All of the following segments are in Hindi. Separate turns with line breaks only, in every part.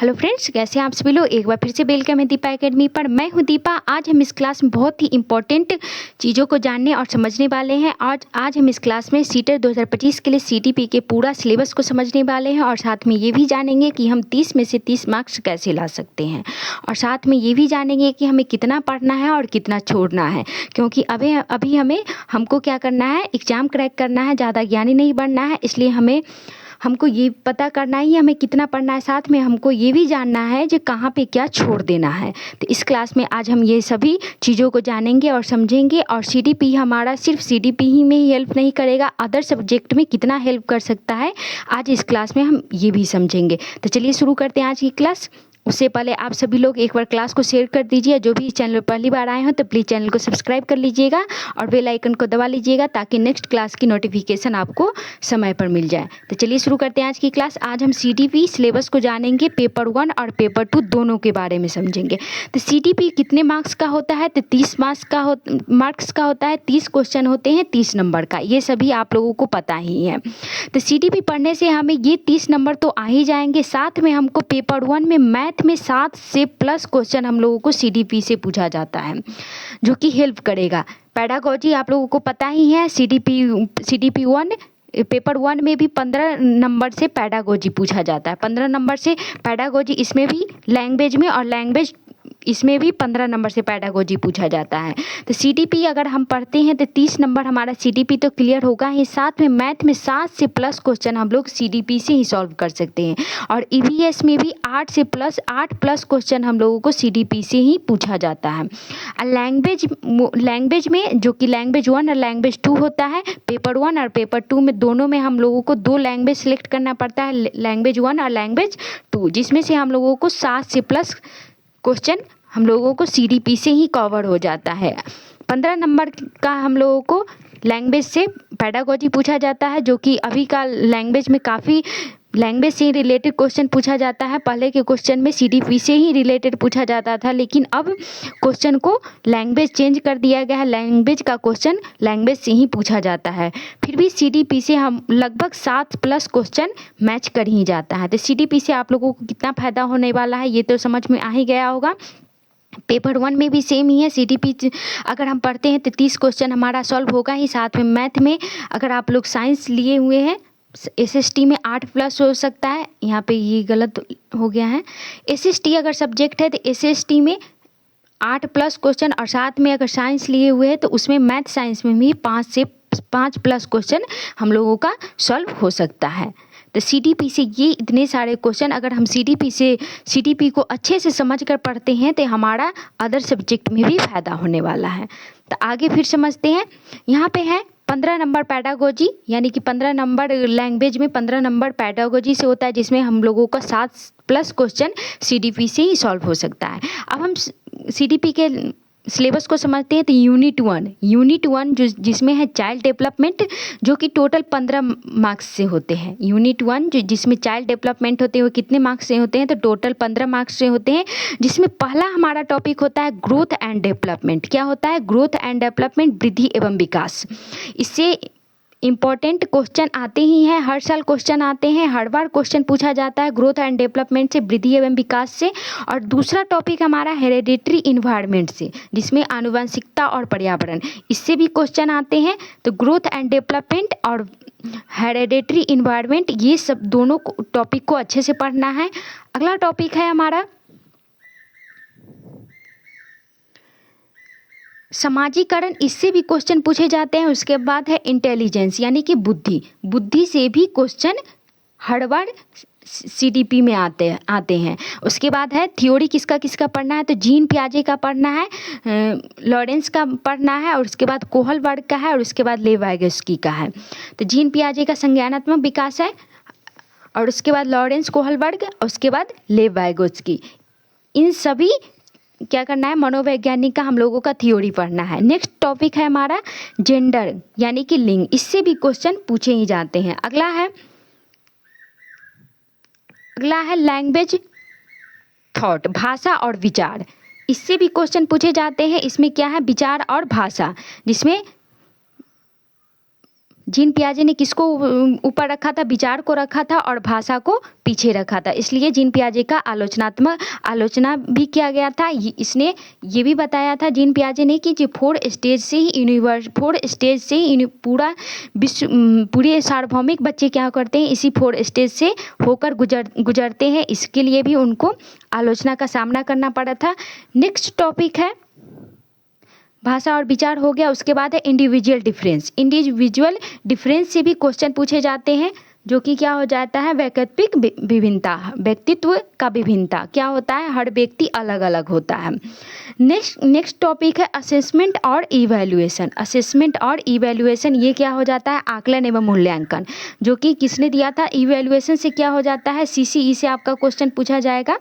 हेलो फ्रेंड्स, कैसे हैं आप सभी लोग। एक बार फिर से वेलकम है दीपा एकेडमी पर। मैं हूं दीपा। आज हम इस क्लास में बहुत ही इंपॉर्टेंट चीज़ों को जानने और समझने वाले हैं। आज हम इस क्लास में सीटेट 2025 के लिए सीटीपी के पूरा सिलेबस को समझने वाले हैं और साथ में ये भी जानेंगे कि हम 30 में से 30 मार्क्स कैसे ला सकते हैं और साथ में ये भी जानेंगे कि हमें कितना पढ़ना है और कितना छोड़ना है, क्योंकि अभी हमको क्या करना है, एग्ज़ाम क्रैक करना है, ज़्यादा ज्ञानी नहीं बनना है। इसलिए हमको ये पता करना ही हमें कितना पढ़ना है, साथ में हमको ये भी जानना है जो कहाँ पे क्या छोड़ देना है। तो इस क्लास में आज हम ये सभी चीज़ों को जानेंगे और समझेंगे। और सीडीपी हमारा सिर्फ सीडीपी ही में ही हेल्प नहीं करेगा, अदर सब्जेक्ट में कितना हेल्प कर सकता है, आज इस क्लास में हम ये भी समझेंगे। तो चलिए शुरू करते हैं आज की क्लास। उससे पहले आप सभी लोग एक बार क्लास को शेयर कर दीजिए। जो भी इस चैनल पर पहली बार आए हो तो प्लीज़ चैनल को सब्सक्राइब कर लीजिएगा और बेल आइकन को दबा लीजिएगा ताकि नेक्स्ट क्लास की नोटिफिकेशन आपको समय पर मिल जाए। तो चलिए शुरू करते हैं आज की क्लास। आज हम सीटीपी सिलेबस को जानेंगे, पेपर 1 और पेपर 2 दोनों के बारे में समझेंगे। तो सीटीपी कितने मार्क्स का होता है, तो 30 मार्क्स का होता है। 30 क्वेश्चन होते हैं 30 नंबर का, ये सभी आप लोगों को पता ही है। तो सीटीपी पढ़ने से हमें ये 30 नंबर तो आ ही जाएंगे, साथ में हमको पेपर 1 में मैथ में 7 से प्लस क्वेश्चन हम लोगों को सीडीपी से पूछा जाता है, जो कि हेल्प करेगा। पेडागोजी आप लोगों को पता ही है। सीडीपी 1 पेपर 1 में भी 15 नंबर से पेडागोजी पूछा जाता है। 15 नंबर से पेडागोजी, इसमें भी लैंग्वेज में, और लैंग्वेज इसमें भी 15 नंबर से पेडागोजी पूछा जाता है। तो सीटीपी अगर हम पढ़ते हैं तो 30 नंबर हमारा सीटीपी तो क्लियर होगा ही, साथ में मैथ में 7 से प्लस क्वेश्चन हम लोग सीटीपी से ही सॉल्व कर सकते हैं। और ईवीएस में भी 8 प्लस क्वेश्चन हम लोगों को सीटीपी से ही पूछा जाता है। लैंग्वेज में, जो कि लैंग्वेज 1 और लैंग्वेज 2 होता है, पेपर 1 और पेपर 2 में दोनों में हम लोगों को 2 लैंग्वेज सेलेक्ट करना पड़ता है, लैंग्वेज 1 और लैंग्वेज 2, जिसमें से हम लोगों को 7 से प्लस क्वेश्चन हम लोगों को सीडीपी से ही कवर हो जाता है। 15 नंबर का हम लोगों को लैंग्वेज से पेडागोजी पूछा जाता है, जो कि अभी का लैंग्वेज में काफ़ी लैंग्वेज से रिलेटेड क्वेश्चन पूछा जाता है। पहले के क्वेश्चन में सीडीपी से ही रिलेटेड पूछा जाता था, लेकिन अब क्वेश्चन को लैंग्वेज चेंज कर दिया गया है, लैंग्वेज का क्वेश्चन लैंग्वेज से ही पूछा जाता है। फिर भी सीडीपी से हम लगभग 7 प्लस क्वेश्चन मैच कर ही जाता है। तो सीडीपी से आप लोगों को कितना फ़ायदा होने वाला है ये तो समझ में आ ही गया होगा। पेपर 1 में भी सेम ही है। सीटीपी अगर हम पढ़ते हैं तो 30 क्वेश्चन हमारा सॉल्व होगा ही, साथ में मैथ में अगर आप लोग साइंस लिए हुए हैं, एसएसटी में 8 प्लस हो सकता है, यहाँ पे ये गलत हो गया है। एसएसटी अगर सब्जेक्ट है तो एसएसटी में 8 प्लस क्वेश्चन, और साथ में अगर साइंस लिए हुए हैं तो उसमें मैथ साइंस में भी 5 प्लस क्वेश्चन हम लोगों का सॉल्व हो सकता है। तो सीटीपी से ये इतने सारे क्वेश्चन, अगर हम सीटीपी को अच्छे से समझ कर पढ़ते हैं तो हमारा अदर सब्जेक्ट में भी फ़ायदा होने वाला है। तो आगे फिर समझते हैं। यहाँ पे है 15 नंबर पेडागोजी, यानी कि 15 नंबर लैंग्वेज में 15 नंबर पेडागोजी से होता है, जिसमें हम लोगों का 7 प्लस क्वेश्चन सीडीपी से ही सॉल्व हो सकता है। अब हम सीडीपी के सिलेबस को समझते हैं। तो यूनिट 1 जिसमें है चाइल्ड डेवलपमेंट, जो कि टोटल 15 मार्क्स से होते हैं। यूनिट 1 जिसमें चाइल्ड डेवलपमेंट होते हैं वो कितने मार्क्स से होते हैं, तो टोटल 15 मार्क्स से होते हैं, जिसमें पहला हमारा टॉपिक होता है ग्रोथ एंड डेवलपमेंट। क्या होता है? ग्रोथ एंड डेवलपमेंट, वृद्धि एवं विकास। इससे इम्पॉर्टेंट क्वेश्चन आते ही हैं, हर साल क्वेश्चन आते हैं, हर बार क्वेश्चन पूछा जाता है ग्रोथ एंड डेवलपमेंट से, वृद्धि एवं विकास से। और दूसरा टॉपिक हमारा हेरिडिटरी इन्वायरमेंट से, जिसमें आनुवंशिकता और पर्यावरण, इससे भी क्वेश्चन आते हैं। तो ग्रोथ एंड डेवलपमेंट और हेरिडिटरी इन्वायरमेंट, ये सब दोनों टॉपिक को अच्छे से पढ़ना है। अगला टॉपिक है हमारा समाजीकरण, इससे भी क्वेश्चन पूछे जाते हैं। उसके बाद है इंटेलिजेंस, यानी कि बुद्धि से भी क्वेश्चन हर बार सीडीपी में आते हैं। उसके बाद है थ्योरी, किसका पढ़ना है, तो जीन पियाजे का पढ़ना है, लॉरेंस का पढ़ना है, और उसके बाद कोहलबर्ग का है, और उसके बाद लेव वाइगोत्स्की का है। तो जीन पियाजे का संज्ञानात्मक विकास है, और उसके बाद लॉरेंस कोहलबर्ग, और उसके बाद लेव वाइगोत्स्की। इन सभी क्या करना है, मनोवैज्ञानिक का हम लोगों का थ्योरी पढ़ना है। नेक्स्ट टॉपिक है हमारा जेंडर, यानी कि लिंग, इससे भी क्वेश्चन पूछे ही जाते हैं। अगला है लैंग्वेज थॉट, भाषा और विचार, इससे भी क्वेश्चन पूछे जाते हैं। इसमें क्या है, विचार और भाषा, जिसमें जीन पियाजे ने किसको ऊपर रखा था, विचार को रखा था और भाषा को पीछे रखा था, इसलिए जीन पियाजे का आलोचना भी किया गया था। इसने ये भी बताया था जीन पियाजे ने कि जो 4 स्टेज से ही पूरा विश्व पूरे सार्वभौमिक बच्चे क्या करते हैं, इसी 4 स्टेज से होकर गुजरते हैं, इसके लिए भी उनको आलोचना का सामना करना पड़ा था। नेक्स्ट टॉपिक है भाषा और विचार हो गया। उसके बाद है इंडिविजुअल डिफरेंस से भी क्वेश्चन पूछे जाते हैं, जो कि क्या हो जाता है, वैकल्पिक विभिन्नता, व्यक्तित्व का विभिन्नता क्या होता है, हर व्यक्ति अलग अलग होता है। नेक्स्ट टॉपिक है असेसमेंट और इवैल्यूएशन। ये क्या हो जाता है, आकलन एवं मूल्यांकन, जो कि किसने दिया था, इवैल्यूएशन से क्या हो जाता है, CCE से आपका क्वेश्चन पूछा जाएगा।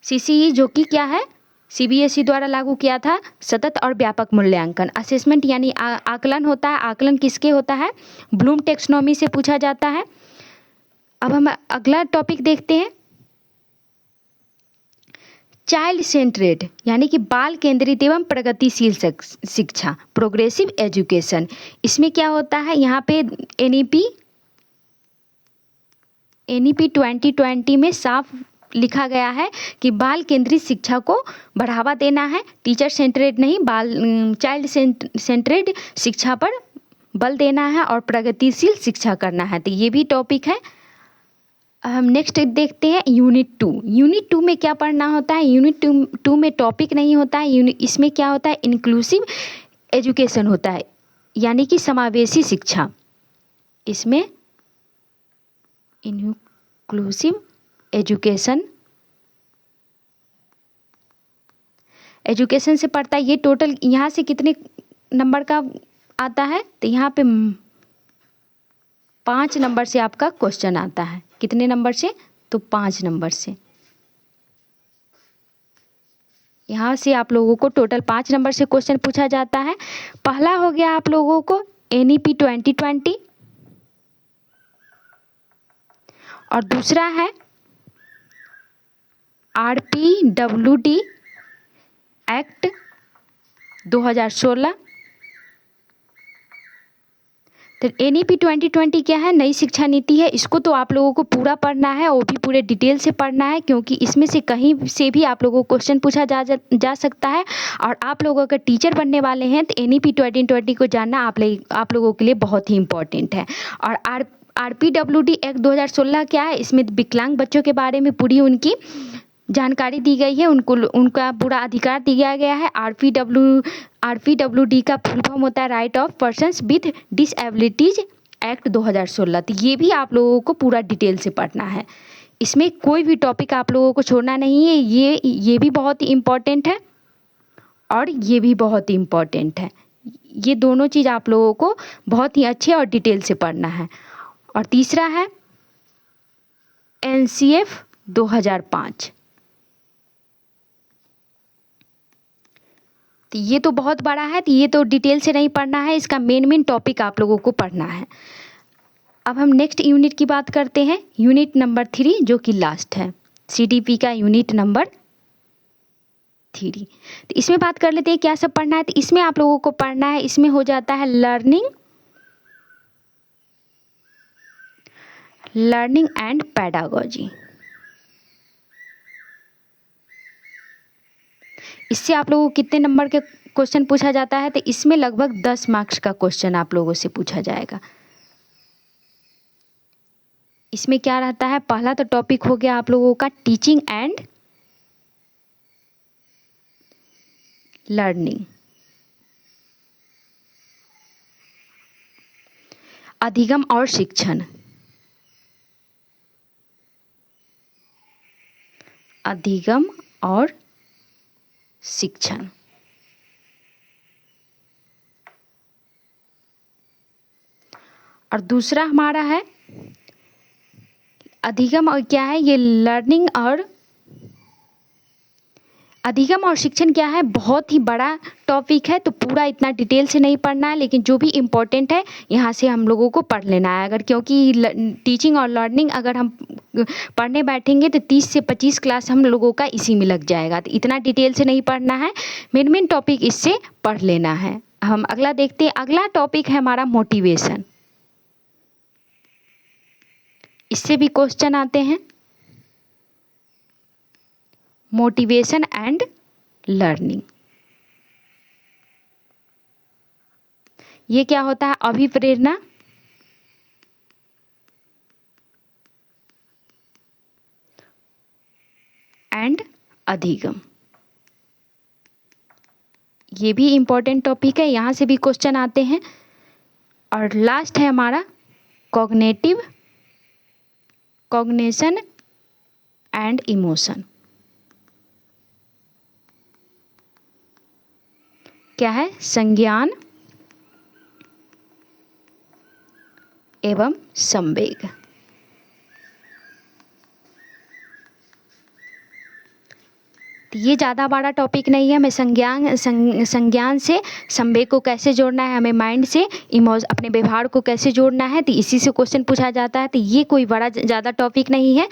CCE जो कि क्या है, CBSE द्वारा लागू किया था सतत और व्यापक मूल्यांकन। असेसमेंट यानी आकलन होता है, आकलन किसके होता है, ब्लूम टेक्सोनोमी से पूछा जाता है। अब हम अगला टॉपिक देखते हैं, चाइल्ड सेंट्रेड यानी कि बाल केंद्रित एवं प्रगतिशील शिक्षा, प्रोग्रेसिव एजुकेशन। इसमें क्या होता है, यहाँ पे NEP 2020 में साफ लिखा गया है कि बाल केंद्रित शिक्षा को बढ़ावा देना है, टीचर सेंट्रेड नहीं, चाइल्ड सेंट्रेड शिक्षा पर बल देना है और प्रगतिशील शिक्षा करना है। तो ये भी टॉपिक है। हम नेक्स्ट देखते हैं यूनिट 2 में क्या पढ़ना होता है। यूनिट 2 में टॉपिक नहीं होता है, इसमें क्या होता है, इंक्लूसिव एजुकेशन होता है, यानी कि समावेशी शिक्षा। इसमें इंक्लूसिव एजुकेशन से पढ़ता है। ये टोटल यहाँ से कितने नंबर का आता है, तो यहाँ पे 5 नंबर से आपका क्वेश्चन आता है। कितने नंबर से, तो 5 नंबर से। यहाँ से आप लोगों को टोटल 5 नंबर से क्वेश्चन पूछा जाता है। पहला हो गया आप लोगों को NEP 2020 और दूसरा है RPWD एक्ट 2016। तो NEP 2020 क्या है, नई शिक्षा नीति है। इसको तो आप लोगों को पूरा पढ़ना है, वो भी पूरे डिटेल से पढ़ना है, क्योंकि इसमें से कहीं से भी आप लोगों को क्वेश्चन पूछा जा सकता है। और आप लोग अगर टीचर बनने वाले हैं तो NEP 2020 को जानना आप लोगों के लिए बहुत ही इम्पोर्टेंट है। और RPWD एक्ट 2016 क्या है, इसमें विकलांग बच्चों के बारे में पूरी उनकी जानकारी दी गई है, उनका पूरा अधिकार दिया गया है। RPWD का फुल फॉर्म होता है right of persons with डिसएबिलिटीज act 2016। तो ये भी आप लोगों को पूरा डिटेल से पढ़ना है, इसमें कोई भी टॉपिक आप लोगों को छोड़ना नहीं है। ये भी बहुत ही इम्पोर्टेंट है और ये भी बहुत ही इम्पोर्टेंट है। ये दोनों चीज़ आप लोगों को बहुत ही अच्छे और डिटेल से पढ़ना है। और तीसरा है NCF 2005। तो ये तो बहुत बड़ा है, तो ये तो डिटेल से नहीं पढ़ना है, इसका मेन टॉपिक आप लोगों को पढ़ना है। अब हम नेक्स्ट यूनिट की बात करते हैं, यूनिट नंबर 3 जो कि लास्ट है, CDP का यूनिट नंबर 3। तो इसमें बात कर लेते हैं क्या सब पढ़ना है। तो इसमें आप लोगों को पढ़ना है, इसमें हो जाता है लर्निंग एंड पेडागोजी। इससे आप लोगों को कितने नंबर के क्वेश्चन पूछा जाता है, तो इसमें लगभग 10 मार्क्स का क्वेश्चन आप लोगों से पूछा जाएगा। इसमें क्या रहता है, पहला तो टॉपिक हो गया आप लोगों का टीचिंग एंड लर्निंग, अधिगम और शिक्षण, अधिगम और शिक्षण। और दूसरा हमारा है अधिगम, और क्या है ये लर्निंग और अधिगम और शिक्षण क्या है, बहुत ही बड़ा टॉपिक है, तो पूरा इतना डिटेल से नहीं पढ़ना है, लेकिन जो भी इम्पोर्टेंट है यहाँ से हम लोगों को पढ़ लेना है। अगर क्योंकि टीचिंग और लर्निंग अगर हम पढ़ने बैठेंगे तो 30 से 25 क्लास हम लोगों का इसी में लग जाएगा, तो इतना डिटेल से नहीं पढ़ना है, मेन टॉपिक इससे पढ़ लेना है। हम अगला देखते हैं, अगला टॉपिक है हमारा मोटिवेशन। इससे भी क्वेश्चन आते हैं। मोटिवेशन एंड लर्निंग, ये क्या होता है? अभिप्रेरणा एंड अधिगम, ये भी इंपॉर्टेंट टॉपिक है, यहाँ से भी क्वेश्चन आते हैं। और लास्ट है हमारा कॉग्निशन एंड इमोशन। क्या है? संज्ञान एवं संवेग। तो ये ज़्यादा बड़ा टॉपिक नहीं है। हमें संज्ञान से संवेग को कैसे जोड़ना है, हमें माइंड से अपने व्यवहार को कैसे जोड़ना है, तो इसी से क्वेश्चन पूछा जाता है। तो ये कोई बड़ा ज़्यादा टॉपिक नहीं है।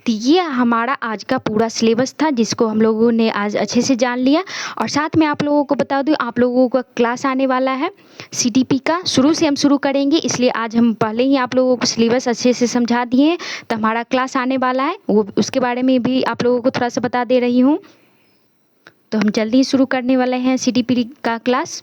तो ये हमारा आज का पूरा सिलेबस था, जिसको हम लोगों ने आज अच्छे से जान लिया। और साथ में आप लोगों को बता दूँ, आप लोगों का क्लास आने वाला है CTP का। शुरू से हम शुरू करेंगे, इसलिए आज हम पहले ही आप लोगों को सिलेबस अच्छे से समझा दिए हैं। तो हमारा क्लास आने वाला है, वो उसके बारे में भी आप लोगों को थोड़ा सा बता दे रही हूँ। तो हम जल्दी ही शुरू करने वाले हैं CTP का क्लास,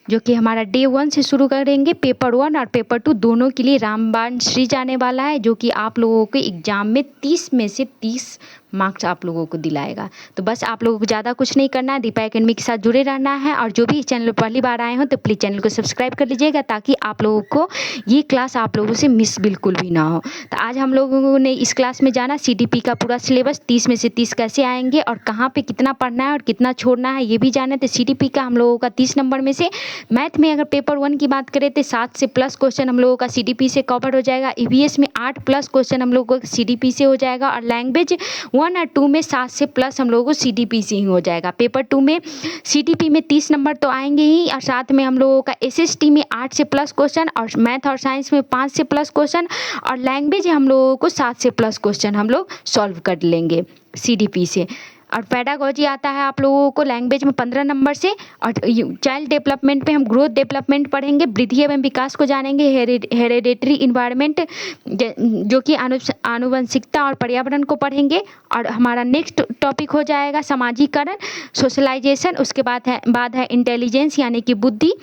जो कि हमारा Day 1 से शुरू करेंगे। पेपर 1 और पेपर 2 दोनों के लिए रामबाण सीरीज आने वाला है, जो कि आप लोगों के एग्ज़ाम में 30 में से 30 मार्क्स आप लोगों को दिलाएगा। तो बस आप लोगों को ज़्यादा कुछ नहीं करना है, दीपा एकेडमी के साथ जुड़े रहना है। और जो भी चैनल पर पहली बार आए हो तो प्लीज़ चैनल को सब्सक्राइब कर लीजिएगा, ताकि आप लोगों को ये क्लास आप लोगों से मिस बिल्कुल भी ना हो। तो आज हम लोगों ने इस क्लास में जाना CTP का पूरा सिलेबस, 30 में से 30 कैसे आएंगे और कहाँ पे कितना पढ़ना है और कितना छोड़ना है, ये भी जाना। तो CTP का हम लोगों का 30 नंबर में से मैथ में अगर पेपर 1 की बात करें तो 7 से प्लस क्वेश्चन हम लोगों का CTP से कवर हो जाएगा। EVS में 8 प्लस क्वेश्चन हम लोगों का CTP से हो जाएगा। और लैंग्वेज 1 और 2 में 7 से प्लस हम लोगों को CTP से ही हो जाएगा। पेपर 2 में CTP में 30 नंबर तो आएंगे ही, और साथ में हम लोगों का SST में 8 से प्लस क्वेश्चन, और मैथ और साइंस में 5 से प्लस क्वेश्चन, और लैंग्वेज हम लोगों को 7 से प्लस क्वेश्चन हम लोग सॉल्व कर लेंगे CTP से। और पेडागोजी आता है आप लोगों को लैंग्वेज में 15 नंबर से। और चाइल्ड डेवलपमेंट पे हम ग्रोथ डेवलपमेंट पढ़ेंगे, वृद्धि एवं विकास को जानेंगे, हेरिडेटरी इन्वायरमेंट जो कि आनुवंशिकता और पर्यावरण को पढ़ेंगे। और हमारा नेक्स्ट टॉपिक हो जाएगा समाजीकरण, सोशलाइजेशन। उसके बाद है इंटेलिजेंस यानी कि बुद्धि।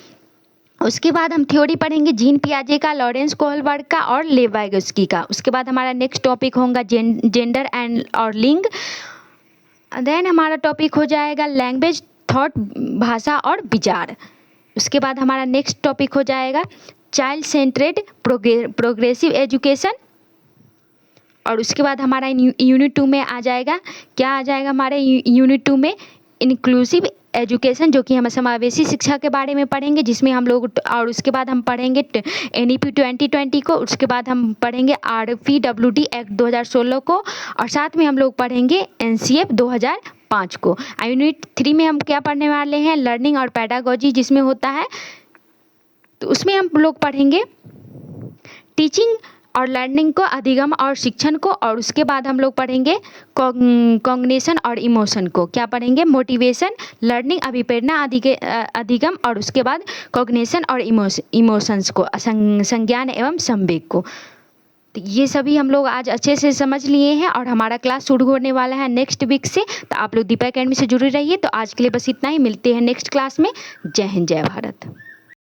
उसके बाद हम थ्योरी पढ़ेंगे जीन पियाजे का, लॉरेंस कोहलबर्ग का और लेव वाइगोस्की का। उसके बाद हमारा नेक्स्ट टॉपिक होगा जेंडर एंड और लिंग। देन हमारा टॉपिक हो जाएगा लैंग्वेज, थॉट, भाषा और विचार। उसके बाद हमारा नेक्स्ट टॉपिक हो जाएगा चाइल्ड सेंट्रेड प्रोग्रेसिव एजुकेशन। और उसके बाद हमारा यूनिट 2 में आ जाएगा, क्या आ जाएगा हमारे यूनिट 2 में? इंक्लूसिव एजुकेशन, जो कि हम समावेशी शिक्षा के बारे में पढ़ेंगे, जिसमें हम लोग। और उसके बाद हम पढ़ेंगे NEP 2020 को। उसके बाद हम पढ़ेंगे RPWD एक्ट 2016 को। और साथ में हम लोग पढ़ेंगे NCF 2005 को। यूनिट 3 में हम क्या पढ़ने वाले हैं? लर्निंग और पैडागोजी, जिसमें होता है, तो उसमें हम लोग पढ़ेंगे टीचिंग और लर्निंग को, अधिगम और शिक्षण को। और उसके बाद हम लोग पढ़ेंगे कॉग्निशन और इमोशन को। क्या पढ़ेंगे? मोटिवेशन, लर्निंग, अभिप्रेरणा, अधिगम, और उसके बाद कॉग्निशन और इमोशंस को, संज्ञान एवं संवेग को। तो ये सभी हम लोग आज अच्छे से समझ लिए हैं। और हमारा क्लास शुरू होने वाला है नेक्स्ट वीक से। तो आप लोग दीपा एकेडमी से जुड़े रहिए। तो आज के लिए बस इतना ही, मिलते हैं नेक्स्ट क्लास में। जय हिंद, जय भारत।